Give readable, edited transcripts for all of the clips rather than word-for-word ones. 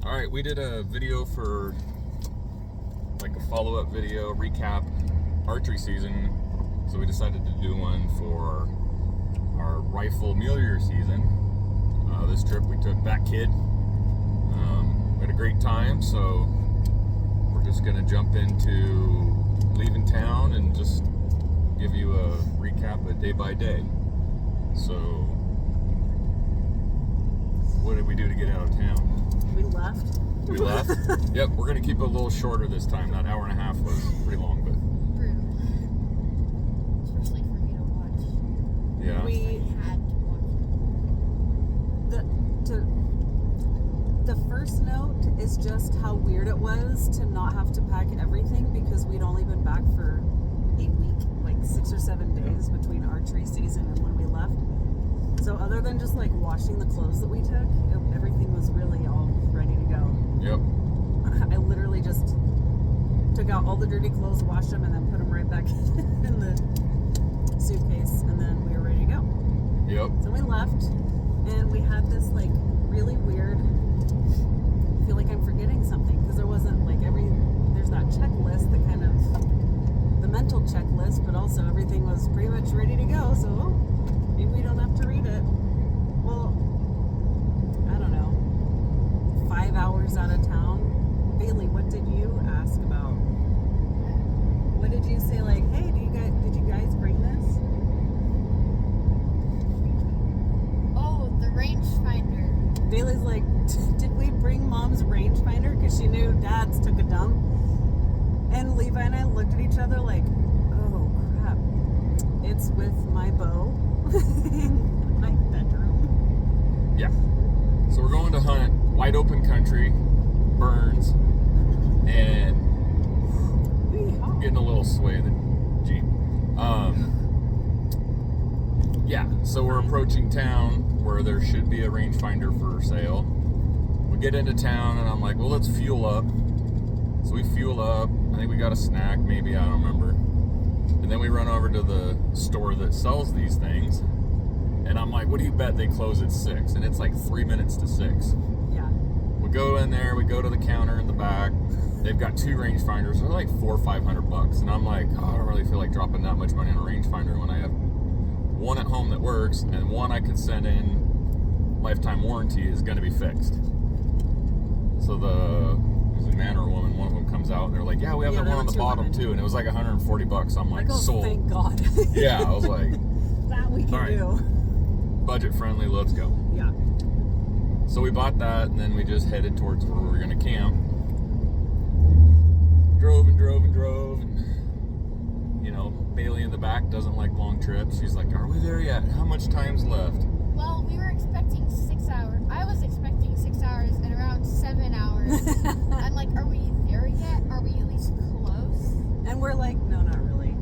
All right, we did a video for like a follow-up video recap archery season, so we decided to do one for our rifle mule year season. This trip we took back kid. We had a great time, so we're just gonna jump into leaving town and just give you a recap of day by day. So what did we do to get out of town? We left. We left? Yep, we're going to keep it a little shorter this time. That hour and a half was pretty long, but... Brutal. Especially for me to watch. Yeah. We had to watch the first note is just how weird it was to not have to pack everything because we'd only been back for a week, like 6 or 7 days between archery season and when we left. So other than just like washing the clothes that we took, everything was really all ready to go. Yep. I literally just took out all the dirty clothes, washed them, and then put them right back in the suitcase, and then we were ready to go. Yep. So we left, and we had this like really weird, I feel like I'm forgetting something, because there wasn't like there's that checklist, the kind of, the mental checklist, but also everything was pretty much ready to go, so maybe we don't have to read it. Well, I don't know, 5 hours out of town. Bailey, what did you ask about? What did you say, like, hey, did you guys bring this? Oh, the rangefinder. Bailey's like, did we bring Mom's rangefinder? Because she knew Dad's took a dump. And Levi and I looked at each other like, oh crap, it's with my bow in my bedroom. Yeah. So we're going to hunt wide open country, Burns, and getting a little sway of the Jeep. Yeah, so we're approaching town where there should be a rangefinder for sale. We get into town and I'm like, well, let's fuel up. So we fuel up. I think we got a snack, maybe, I don't remember. And then we run over to the store that sells these things. And I'm like, what do you bet they close at 6? And it's like 3 minutes to 6. Yeah. We go in there, we go to the counter in the back. They've got 2 rangefinders. They're like $400 or $500. And I'm like, oh, I don't really feel like dropping that much money on a rangefinder when I have one at home that works and one I can send in lifetime warranty is going to be fixed. So the man or woman, one of them comes out and they're like, yeah, we have that one on the bottom too. And it was like $140. I'm like, sold. Thank God. Yeah, I was like, that we can do. Budget friendly, let's go. Yeah. So we bought that, and then we just headed towards where we were going to camp. Drove. And, you know, Bailey in the back doesn't like long trips. She's like, are we there yet? How much time's left? Well, we were expecting 6 hours. I was expecting 6 hours and around 7 hours. I'm like, are we there yet? Are we at least close? And we're like, no, not really.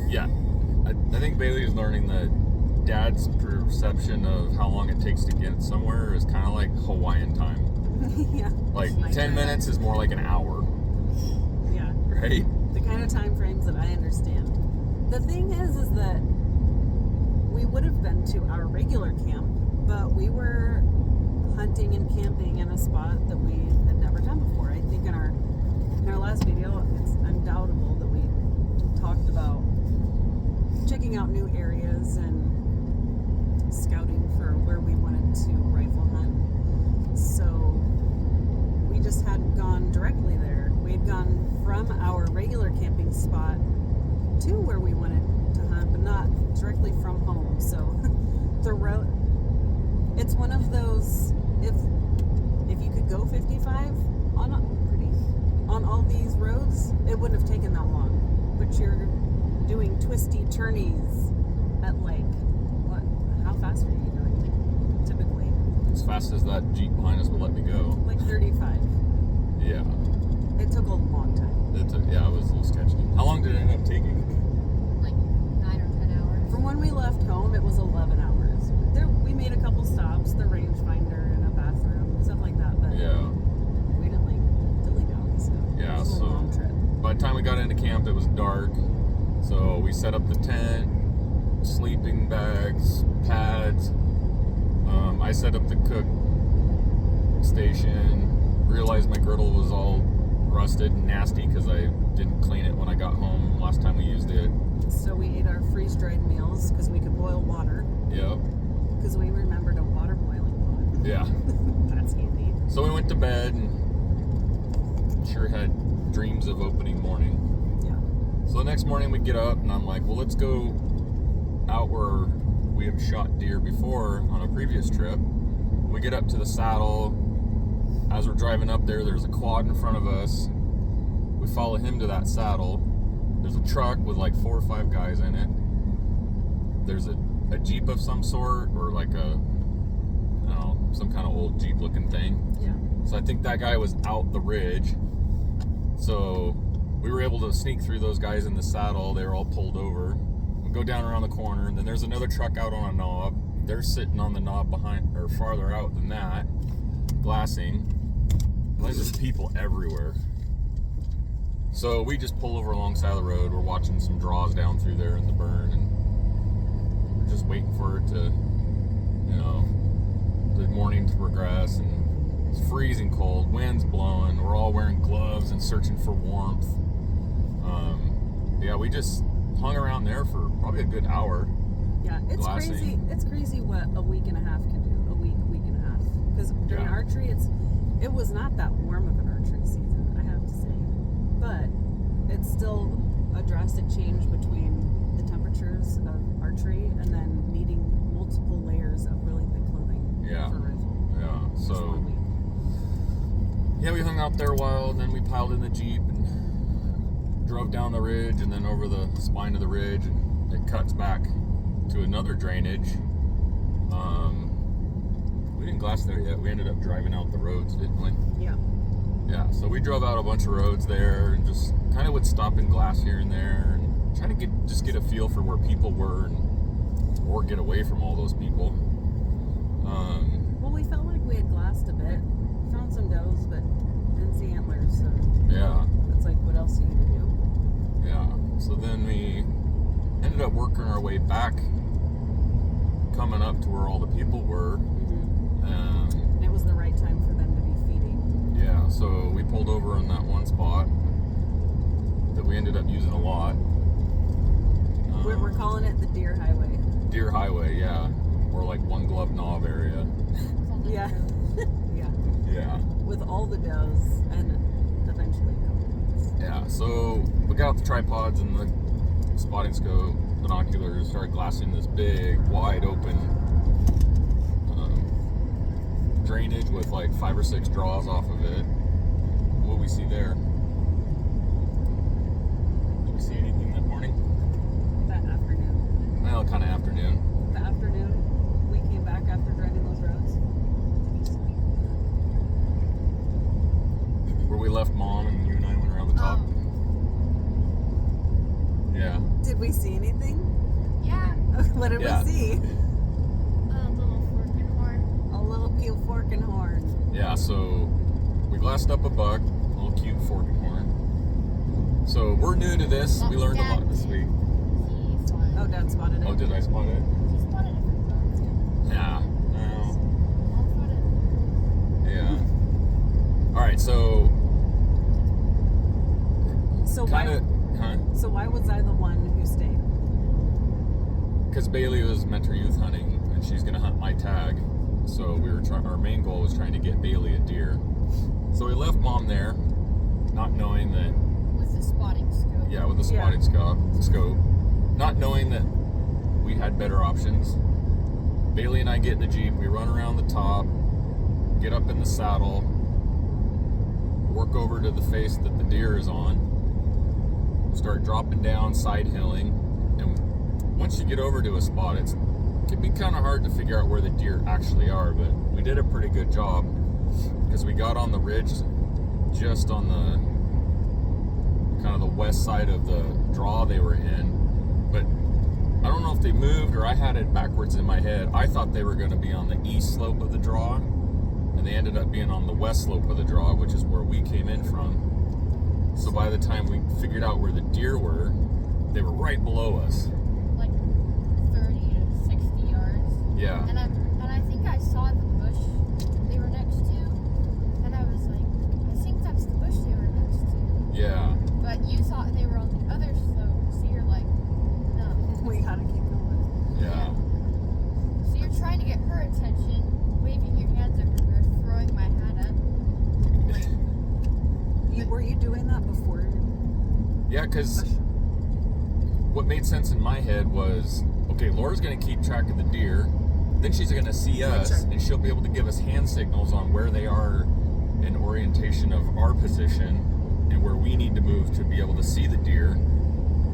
Yeah. I think Bailey is learning that Dad's perception of how long it takes to get somewhere is kind of like Hawaiian time. Yeah. Like 10 minutes is more like an hour. Yeah. Right? The kind of time frames that I understand. The thing is that we would have been to our regular camp, but we were hunting and camping in a spot that we had never done before. I think in our last video, it's undoubtable that we talked about checking out new areas and scouting for where we wanted to rifle hunt. So we just hadn't gone directly there. We had gone from our regular camping spot to where we wanted to hunt, but not directly from home. So the road, it's one of those, if you could go 55 on all these roads, it wouldn't have taken that long. But you're doing twisty turnies at like, what? How fast are you doing typically? As fast as that Jeep behind us will let me go. Like 35. Yeah. It took a long time. It was a little sketchy. How long did it end up taking? Like 9 or 10 hours. From when we left home, it was 11 hours. We made a couple stops, the rangefinder and a bathroom, stuff like that, but Yeah. we didn't like dilly-dally, so Yeah, it was a long trip. By the time we got into camp, it was dark. So we set up the tent, sleeping bags, pads. I set up the cook station. Realized my griddle was all rusted and nasty because I didn't clean it when I got home last time we used it. So we ate our freeze-dried meals because we could boil water. Yep. Because we remembered a water boiling pot. Yeah. That's handy. So we went to bed and sure had dreams of opening morning. Yeah. So the next morning we get up and I'm like, well, let's go out where we have shot deer before on a previous trip. We get up to the saddle. As we're driving up there, there's a quad in front of us. We follow him to that saddle. There's a truck with like 4 or 5 guys in it. There's a Jeep of some sort, or like a, I don't know, some kind of old Jeep looking thing. Yeah. So I think that guy was out the ridge. So we were able to sneak through those guys in the saddle. They were all pulled over. We go down around the corner, and then there's another truck out on a knob. They're sitting on the knob behind, or farther out than that, glassing. There's just people everywhere. So we just pull over alongside the road. We're watching some draws down through there in the burn, and we're just waiting for it to, the morning to progress. And it's freezing cold, wind's blowing. We're all wearing gloves and searching for warmth. Yeah, we just hung around there for probably a good hour. Yeah, it's glassing. crazy. It's crazy what a week and a half can do. A week and a half. Because during Yeah. archery, it was not that warm of an archery season, I have to say. But it's still a drastic change between the temperatures of archery and then needing multiple layers of really thick clothing Yeah. for a rifle. Yeah, Just so 1 week. yeah, we hung out there a while, and then we piled in the Jeep and drove down the ridge and then over the spine of the ridge, and it cuts back to another drainage. We didn't glass there yet. We ended up driving out the roads, didn't we? Yeah. Yeah, so we drove out a bunch of roads there and just kind of would stop and glass here and there and try to get a feel for where people were or get away from all those people. Well, we felt like we had glassed a bit. Found some does, but didn't see antlers, so Yeah. it's like, what else are you gonna do? Yeah, so then we ended up working our way back, coming up to where all the people were. And it was the right time for them to be feeding. Yeah, so we pulled over on that one spot that we ended up using a lot. We're calling it the Deer Highway. Deer Highway, yeah, or like one glove knob area. Yeah. Yeah. Yeah. With all the does and eventually goats. Yeah, so we got out the tripods and the spotting scope, binoculars, started glassing this big, wide open drainage with like 5 or 6 draws off of it. What do we see there? Did we see anything that morning? That afternoon. Well, kind of afternoon. The afternoon we came back after driving those roads. Where we left Mom and you and I went around the top. Yeah. Did we see anything? Yeah, What did Yeah. we see? a little fork and horn. A little cute fork and horn. Yeah, so we glassed up a buck, a little cute fork and horn. So we're new to this. We learned a lot this week. He spotted Oh, Dad spotted it. Oh, did I spot it? He spotted it from boats. Yeah. Mom spotted it. Yeah. All right, so So kind of, why was I the one who stayed? because Bailey was mentor youth hunting and she's gonna hunt my tag. So we were trying. Our main goal was trying to get Bailey a deer. So we left Mom there, not knowing that. With the spotting scope. Yeah, with the spotting scope, not knowing that we had better options. Bailey and I get in the Jeep. We run around the top, get up in the saddle, work over to the face that the deer is on, start dropping down, side hilling, and once you get over to a spot, it can be kind of hard to figure out where the deer actually are, but we did a pretty good job because we got on the ridge just on the kind of the west side of the draw they were in, but I don't know if they moved or I had it backwards in my head. I thought they were going to be on the east slope of the draw, and they ended up being on the west slope of the draw, which is where we came in from. So by the time we figured out where the deer were, they were right below us. Like 30 to 60 yards. Yeah. And I think I saw the bush they were next to. Yeah, because what made sense in my head was, okay, Laura's going to keep track of the deer, then she's going to see us, and she'll be able to give us hand signals on where they are in orientation of our position and where we need to move to be able to see the deer,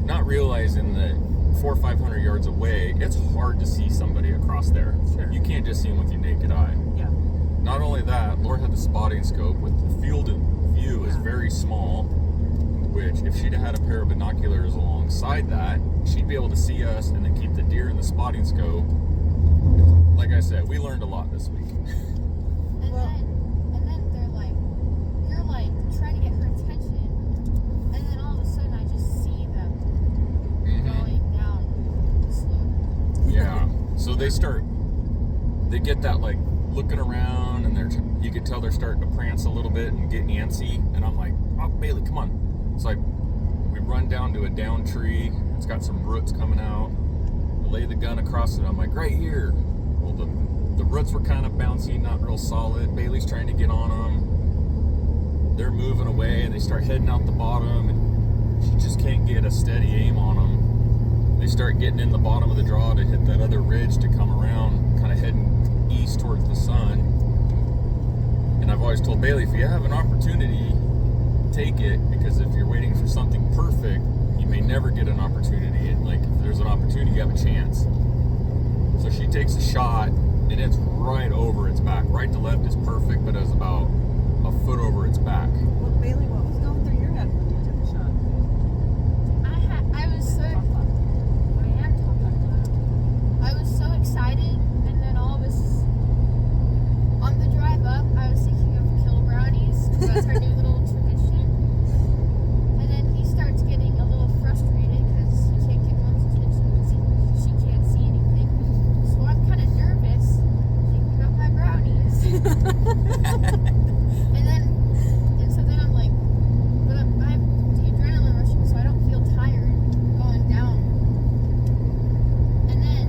not realizing that 400 or 500 yards away, it's hard to see somebody across there. Sure. You can't just see them with your naked eye. Yeah. Not only that, Laura had the spotting scope with the field of view is very small, which if she'd had a pair of binoculars alongside that, she'd be able to see us and then keep the deer in the spotting scope. Like I said, we learned a lot this week. And then they're like, you're like trying to get her attention, and then all of a sudden I just see them going down the slope. Yeah. So they get that like looking around, and you could tell they're starting to prance a little bit and get antsy, and I'm like, oh, Bailey, come on. So we run down to a down tree. It's got some roots coming out. I lay the gun across it. I'm like, right here. Well, the roots were kind of bouncy, not real solid. Bailey's trying to get on them. They're moving away, and they start heading out the bottom, and she just can't get a steady aim on them. They start getting in the bottom of the draw to hit that other ridge to come around, kind of heading east towards the sun. And I've always told Bailey, if you have an opportunity, take it, because if you're waiting for something perfect, you may never get an opportunity. And like, if there's an opportunity, you have a chance. So she takes a shot, and it's right over its back. Right to left is perfect, but it's about a foot over its back. Well, Bailey, what was going through your head when you took the shot? I was so excited, and then all of us on the drive up, I was thinking of killer brownies. That's our new little tradition. And then he starts getting a little frustrated because he can't get mom's attention because she can't see anything. So I'm kind of nervous thinking of my brownies. and so then I'm like, but I have the adrenaline rushing, so I don't feel tired going down. And then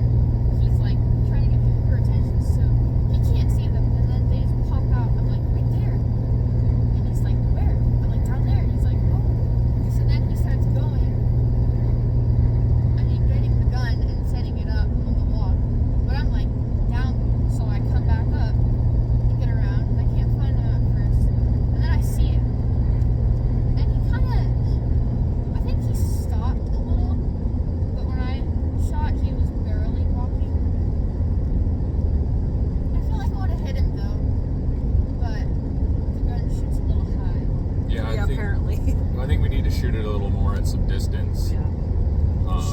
he's like trying to get her attention, so he can't see them. And then they just pop out. I'm like, right there. And he's like, where? I'm like, down there. And he's like, oh. So then he starts going. I mean, getting the gun and setting it up on the wall. But I'm like, down. So I come back up and get around. And I can't find him at first. And then I see him. And he kind of, I think he stopped a little. But when I shot, he was barely walking. I feel like I would have hit him though. But the gun shoots a little high. Yeah, Yeah, apparently. I think we need to shoot it a little more at some distance. Yeah.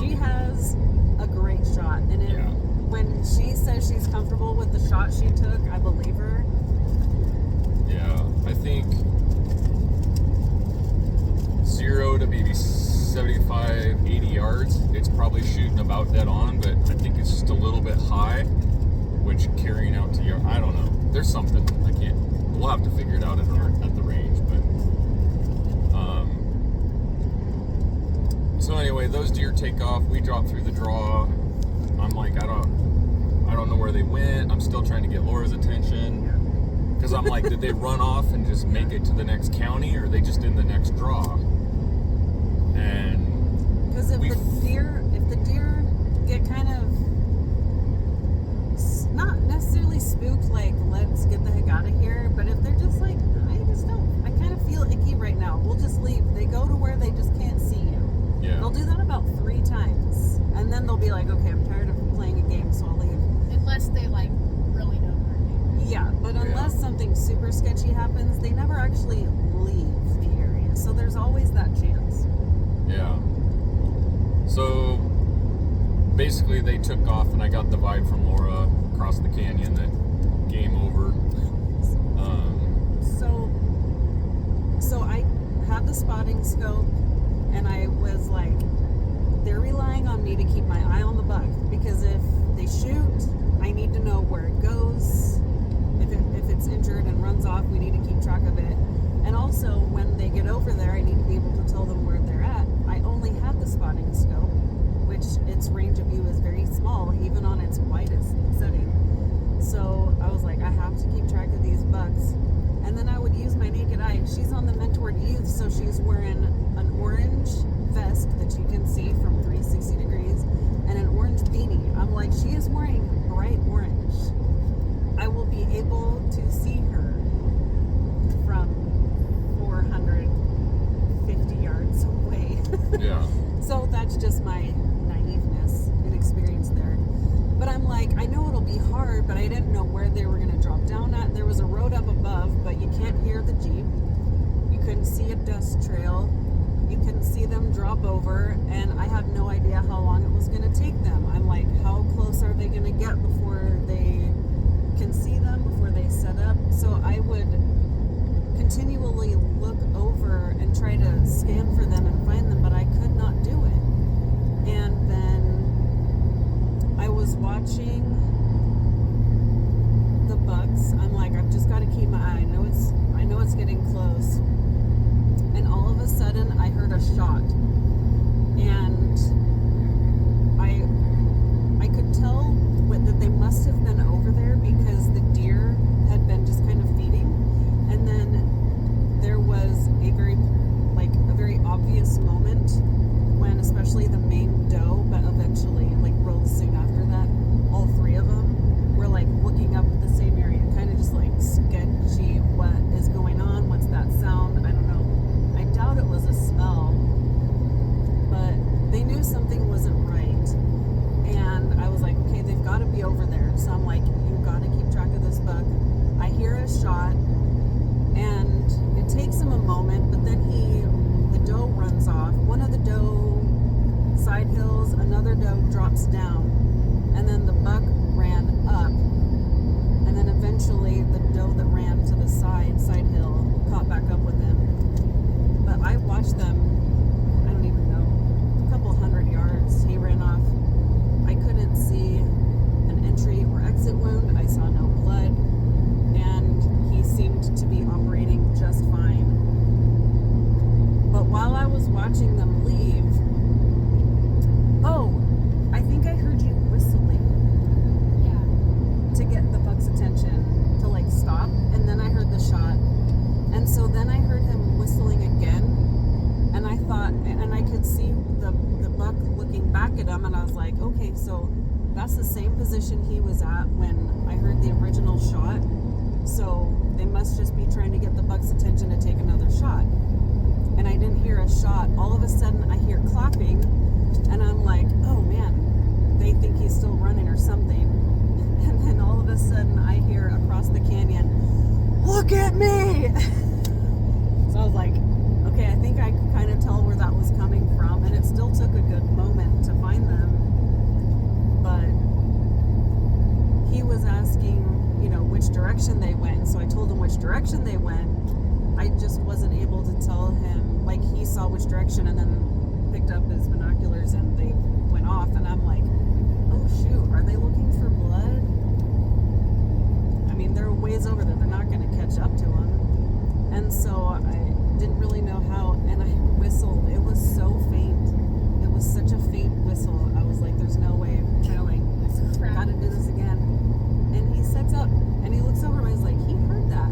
She has a great shot, and when she says she's comfortable with the shot she took, I believe her. Yeah, I think 0 to maybe 75, 80 yards, it's probably shooting about dead on, but I think it's just a little bit high, which carrying out to your, I don't know. There's something. We'll have to figure it out at the range, but so anyway, those deer take off. We drop through the draw. I'm like, I don't know where they went. I'm still trying to get Laura's attention, because I'm like, did they run off and just make it to the next county, or are they just in the next draw? And Because if the deer get kind of not necessarily spooked, like let's get the heck out of here, but if they're just like, I kind of feel icky right now, we'll just leave. They go to where they just can't see you. yeah, They'll do that about 3 times, and then they'll be like, okay, I'm tired of playing a game, so I'll leave. Unless they like really know their name. Yeah, but unless something super sketchy happens, they never actually leave the area. So there's always that chance. yeah. So basically, they took off, and I got the vibe from Laura across the canyon that game over. So I had the spotting scope, and I was like, they're relying on me to keep my eye on the buck, because if they shoot, I need to know where it goes. If it's injured and runs off, we need to keep track of it. And also, when they get over there, I need to be able to tell them where they're at. I only had the spotting scope, which its range of view is very small, even on its widest setting. So I was like, I have to keep track of these bucks. And then I would use my naked eye. She's on the mentored youth, so she's wearing an orange can't hear the Jeep. You couldn't see a dust trail. You couldn't see them drop over, and I had no idea how long it was going to take them. I'm like, how close are they going to get before they can see them, before they set up? So I would continually look over and try to scan for them and find them, but I could not do it. And then I was watching the bucks. I'm like, I've just got to keep my eye. I know it's getting close. And all of a sudden, I heard a shot, and I could tell that they must have been over there because the deer had been just kind of feeding, and then there was a very obvious moment when, especially the main doe, but eventually real soon after that, all three of them were looking up at the same area, kind of just sketchy. What is going on? What's that sound? I don't know. I doubt it was a smell, but they knew something wasn't right. And I was like, okay, they've got to be over there. So I'm like, you got to keep track of this buck. I hear a shot, and it takes him a moment, but then the doe runs off. One of the doe side hills, another doe drops down, and then the buck ran up, and then eventually the doe that ran to the side hill caught back up with him. But I watched them, I don't even know, a couple 100 yards. He ran off. I couldn't see an entry or exit wound. I saw no blood, and he seemed to be operating just fine. But while I was watching them leave, I think I heard you whistling. Yeah. To get the buck's attention to stop, and then I heard the shot. And so then I heard him whistling again, and I thought, and I could see the buck looking back at him, and I was like, okay, so that's the same position he was at when I heard the original shot. So they must just be trying to get the buck's attention to take another shot. And I didn't hear a shot. All of a sudden I hear clapping, and I'm like, oh man, they think he's still running or something. And then all of a sudden I hear across the canyon, look at me! So I was like, okay, I think I could kind of tell where that was coming from, and it still took a good moment to find them. But he was asking, which direction they went, so I told him which direction they went. I just wasn't able to tell him, he saw which direction and then picked up his binoculars and they went off, and I'm like, oh shoot, are they looking for blood? I mean, they're ways over there, they're not going to catch up to him. And so I didn't really know how, and I whistled. It was so faint. It was such a faint whistle. I was like, there's no way of telling. Gotta do this again. And he sets up, and he looks over, and he's like, he heard that.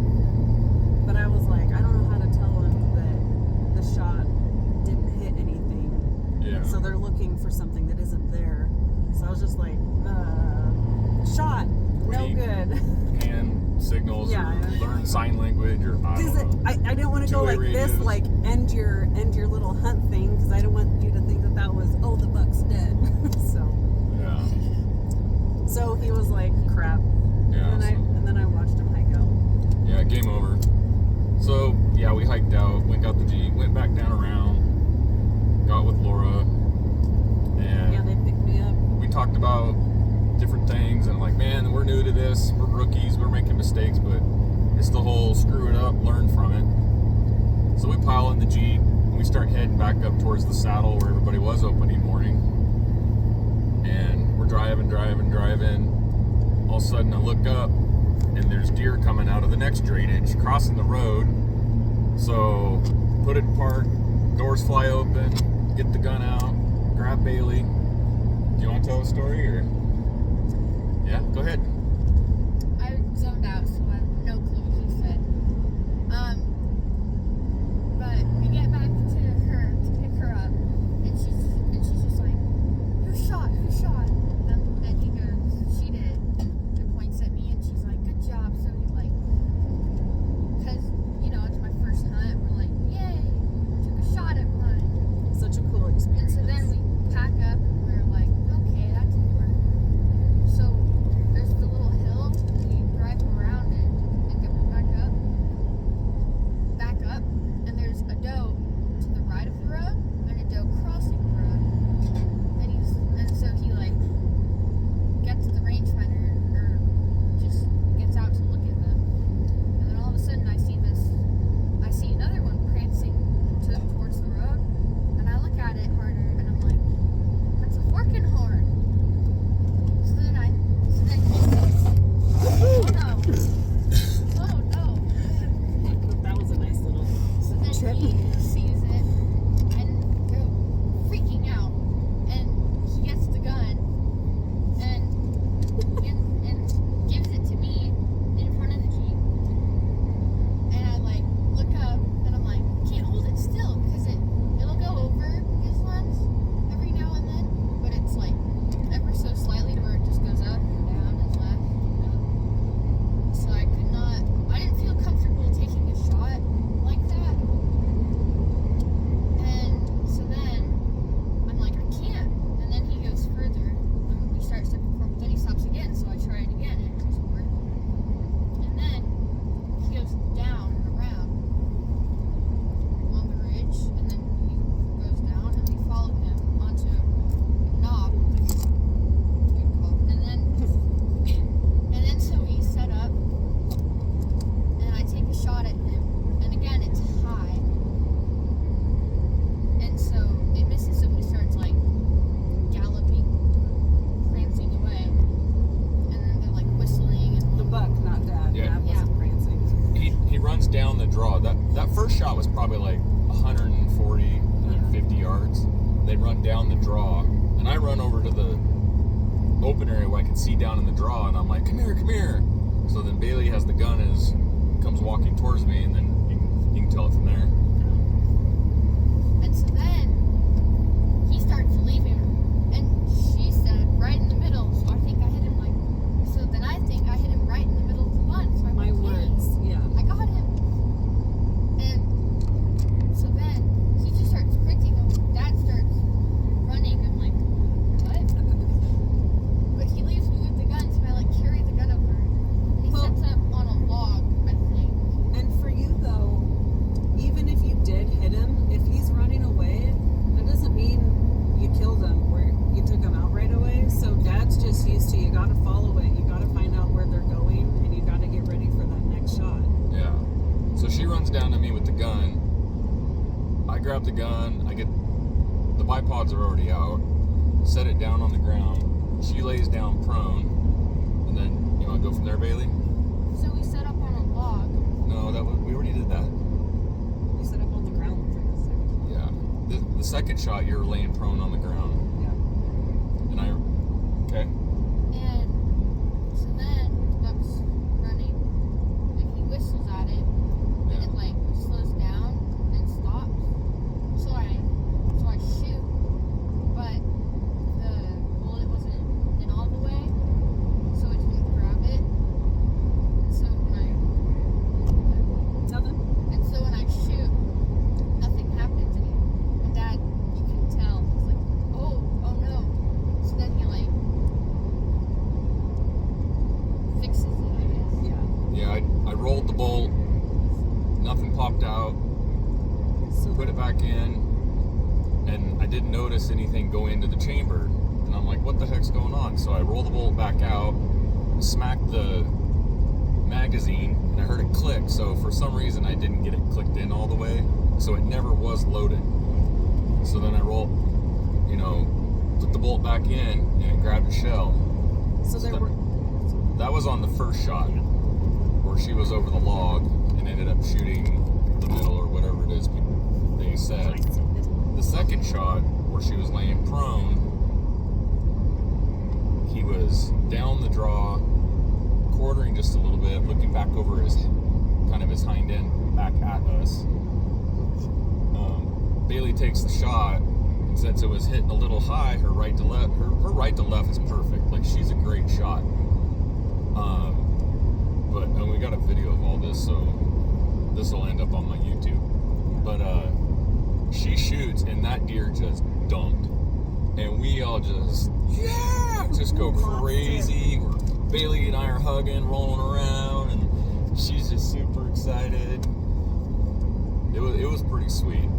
But I was like, I don't know how to tell him that the shot didn't hit anything. Yeah. So they're looking for something that isn't there. So I was just like, shot. No good. Hand signals, or learn sign language, or I don't know. I didn't want to go like radios. This, end your little hunt thing, because I didn't want you to think that was, oh, the buck's dead. So. Yeah. So he was like, crap. Yeah. And then I watched him hike out. Yeah, game over. So yeah, we hiked out, got the Jeep, went back down around, got with Laura, and they picked me up. We talked about different things, and man, we're new to this, we're rookies, we're making mistakes, but it's the whole screw it up, learn from it. So we pile in the Jeep, and we start heading back up towards the saddle where everybody was opening morning, and we're driving. All of a sudden I look up, and there's deer coming out of the next drainage, crossing the road. So put it in park, doors fly open, get the gun out, grab Bailey. Do you want to tell a story, or? Yeah, go ahead. I zoned out, so I have no clue what he said. But we get back to her to pick her up, and she's just like, who shot? And he goes, she did, and points at me, and she's like, good job. So he's like, because it's my first hunt, we're like, yay, took a shot at one. Such a cool experience. And so then we pack up, and we're like, okay, that didn't work. So there's the little hill, and we drive around it. runs down the draw. That first shot was probably like 140, 150 yards. They run down the draw, and I run over to the open area where I can see down in the draw, and I'm like, come here, come here. So then Bailey has the gun and comes walking towards me, and then you can tell it from there. And so then he starts leaving her, and she said right in the middle. So I think I hit him right in the middle of the run. So I'm My like, words, yeah. I got him. And so then he just starts sprinting. And Dad starts running. I'm like, what? But he leaves me with the gun, so I like carry the gun over. And he sets up on a log, I think. And for you though, even if you did hit him, if he's running away, that doesn't mean you killed him or you took him out right away. So Dad's just used to, you gotta follow it, you gotta find out where they're going, and you gotta get ready for that next shot. Yeah. So she runs down to me with the gun. I grab the gun. I get the bipods are already out. Set it down on the ground. She lays down prone, and then you want to go from there, Bailey? So we set up on a log. No, we already did that. You set up on the ground for a second. Yeah. The second shot, you're laying prone on the ground, Yeah. and okay. And so then Buck's running, and he whistles at it, and it like slows down and stops. So I shoot, but the bullet wasn't in all the way, so it didn't grab it. And so when I shoot, nothing happens, and Dad, you can tell, he's like, oh no. So then he like fixes it, I guess. Yeah. Yeah, I rolled the bolt. Nothing popped out. So Put it back in, and I didn't notice anything go into the chamber. And I'm like, what the heck's going on? So I roll the bolt back out, smack the magazine, and I heard it click. So for some reason, I didn't get it clicked in all the way. So it never was loaded. So then I put the bolt back in, and it grabbed a shell. So there were. That was on the first shot, where she was over the log and ended up shooting the middle or whatever it is they said. The second shot, where she was laying prone, he was down the draw, quartering just a little bit, looking back over his hind end back at us. Bailey takes the shot, and since it was hitting a little high, her right to left is perfect. Like, she's a great shot. And we got a video of all this, so this will end up on my YouTube. But she shoots, and that deer just dumped, and we all just go crazy. Bailey and I are hugging, rolling around, and she's just super excited. It was pretty sweet.